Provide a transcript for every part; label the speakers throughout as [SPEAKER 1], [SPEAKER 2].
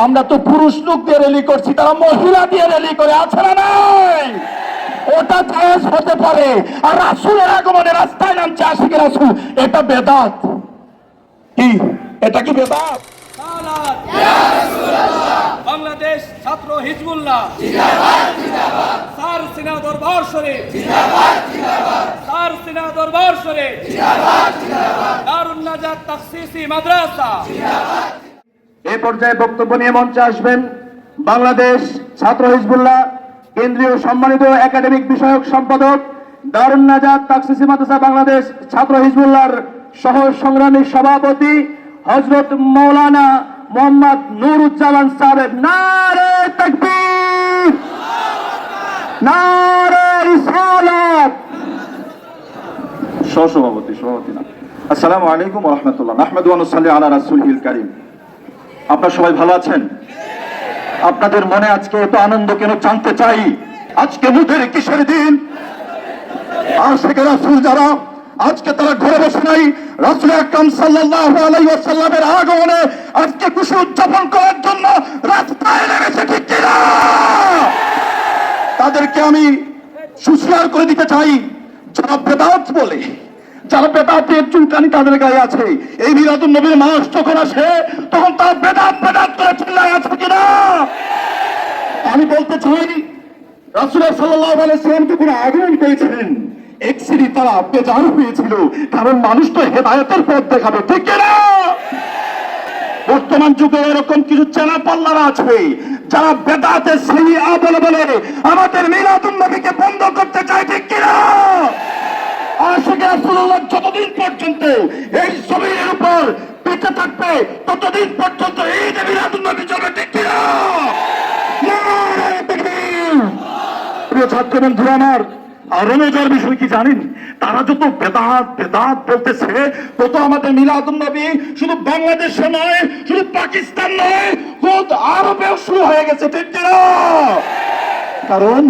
[SPEAKER 1] আমরা তো পুরুষ লোক দিয়ে র্যালি করছি, তারা মহিলা দিয়ে র্যালি করে, আছে না নাই? ওটা জায়েজ হতে পারে। আর রাসূলের আগমনে রাস্তায় নামছে আশিকে রাসূল, এটা বেদাত। কি এটা কি বেদাত?
[SPEAKER 2] বাংলাদেশ ছাত্র হিজবুল্লাহ জিন্দাবাদ জিন্দাবাদ, স্যার সিনা দরবার শরীফ জিন্দাবাদ জিন্দাবাদ, স্যার সিনা দরবার শরীফ জিন্দাবাদ জিন্দাবাদ, দারুন নাজাত তাখসিসি মাদ্রাসা জিন্দাবাদ।
[SPEAKER 3] এই পর্যায়ে বক্তব্য নিয়ে মঞ্চে আসবেন বাংলাদেশ ছাত্র হিজবুল্লাহ কেন্দ্রীয় সম্মানিত একাডেমিক বিষয়ক সম্পাদক, দারুন নাজাত তাখসিসি মাদ্রাসা বাংলাদেশ ছাত্র হিজবুল্লাহর সহ সংগ্রামী সভাপতি হযরত মাওলানা মোহাম্মদ নুরুজ্জামান সাহেব। নারে তাকবীর, নারে রিসালাত। সভাপতি না। আসসালামু আলাইকুম ওয়া রাহমাতুল্লাহ। নাহমাদু ওয়া নুসাল্লি আলা রাসূলিল কারীম। আপনারা সবাই ভালো আছেন? আপনাদের মনে আজকে এত আনন্দ কেন জানতে চাই। আজকে মুখের কিসের দিন? আশিকে রাসূল যারা আজকে তারা ঘরে বসে নাই, রাসূল আকরাম সাল্লাল্লাহু আলাইহি ওয়াসাল্লামের আগমনে আজকে খুশি উদযাপন করার জন্য রাস্তায় নেমেছে, ঠিক কিনা? তাদেরকে আমি সুশিয়ার করে দিতে চাই, যারা বেদাত বলে, যারা বেদাতের চুলকানি তাদের গায়ে আছে। এই মিলাদুন নবীর মাস যখন আসে তখন তারা বেদাত বেদাত করে চিল্লায় আছে কিনা? আমি বলতে চাই, রাসূল সাল্লাল্লাহু আলাইহি ওয়াসাল্লামকে পুরো আগমন করেছিলেন, এক শ্রেণী তারা বেজার হয়েছিল, কারণ মানুষ তো হেদায়েতের পথ দেখাবে, ঠিক কিনা? বর্তমান যুগে এরকম কিছু চেনা পাল্লারা আছে যারা বেদাতের শ্রেণী বলে বলে আমাদের মিলাদুন নবীকে বন্ধ করতে চায়, ঠিক কিনা? আশিকে রাসূলুল্লাহ যতদিন পর্যন্ত এই জমিনের উপর বেঁচে থাকবে ততদিন পর্যন্ত এই যে মিলাদুন নবী চলবে, ঠিক কিনা? নারে তাকবীর। প্রিয় ছাত্র বন্ধুরা আমার, আরো মজার বিষয় কি জানেন? তারা যত বেদাত বেদাত বলতেছে তত আমাদের মিলাদুন নবী শুধু বাংলাদেশে নয়, শুধু পাকিস্তান নয়, খোদ আরবেও শুরু হয়ে গেছে, ঠিক কিনা? কারণ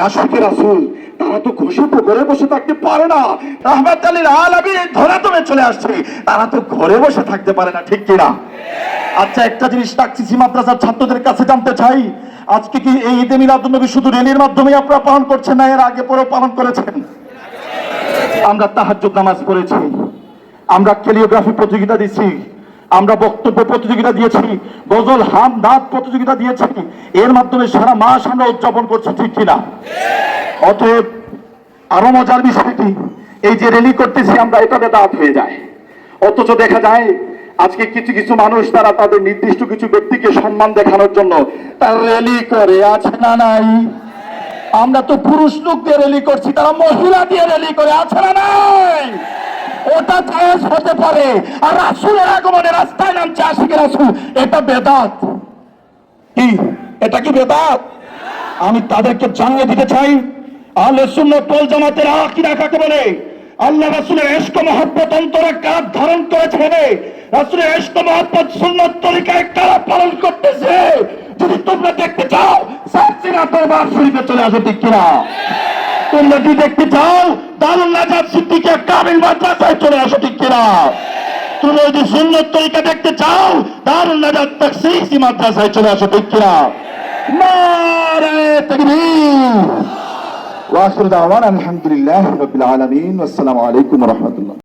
[SPEAKER 3] আশিকে রাসূল তারা তো ঘোষিত ঘরে বসে থাকতে পারে না, রাহমাতুল লিল আলামিন ধরাতলে চলে আসছে, তারা তো ঘরে বসে থাকতে পারে না, ঠিক কিনা? আচ্ছা, একটা জিনিস তাখসিসি মাদ্রাসার ছাত্রদের কাছে জানতে চাই, আজকে কি এই ঈদে মিলাদুন নবী শুধু র্যালির মাধ্যমে আপনারা পালন করছেন না, এর আগে পরেও পালন করেছেন? আমরা তাহাজ্জুদ নামাজ পড়েছি, আমরা ক্যালিওগ্রাফি প্রতিযোগিতা দিয়েছি, আমরা বক্তব্য প্রতিযোগিতা দিয়েছি, গজল হাম নাদ প্রতিযোগিতা দিয়েছি, এর মাধ্যমে সারা মাস আমরা উদযাপন করছি, ঠিক কিনা? অতএব আরো মজার বিষয়টি, এই যে র্যালি করতেছি আমরা, এটা বেদাত হয়ে যায়। অথচ দেখা যায় আজকে কিছু কিছু মানুষ তারা তাদের নির্দিষ্ট কিছু ব্যক্তিকে সম্মান দেখানোর জন্য তারা র্যালি করে, আছে না নাই? আমরা তো পুরুষ লোক দিয়ে র্যালি করছি, তারা মহিলা দিয়ে র্যালি করে, আছে না নাই? ওটা জায়েজ হতে পারে। আর রাসূলের আগমনে রাস্তায় নামছে আশিকে রাসূল, এটা বেদাত। কি এটা কি বেদাত? আমি তাদেরকে জানিয়ে দিতে চাই, আহলে সুন্নাত ওয়াল জামাতের আকীদা কাকে বলে? আল্লাহ রাসূলের ইশক মহব্বত অন্তরে কারা ধারণ করেছে, রাসূলের ইশক মহব্বত সুন্নাত তরিকায় কারা পালন করতেছে, যদি তোমরা দেখতে চাও স্যার সিনা দরবার শরীফে চলে আসো, ঠিক কিনা? তোমরা যদি দেখতে চাও দারুন নাজাত সিদ্দিকিয়া কামিল মাদ্রাসায় চলে আসো, ঠিক কিনা? তোমরা যদি সুন্নাত তরিকা দেখতে চাও দারুন নাজাত তাখসিসি মাদ্রাসায় চলে আসো, ঠিক কিনা? নারে তাকবীর। ওয়া আখিরু দাওয়ানা আলহামদুলিল্লাহি রাব্বিল আলামিন। আসসালামু আলাইকুম ওয়া রাহমাতুল্লাহ।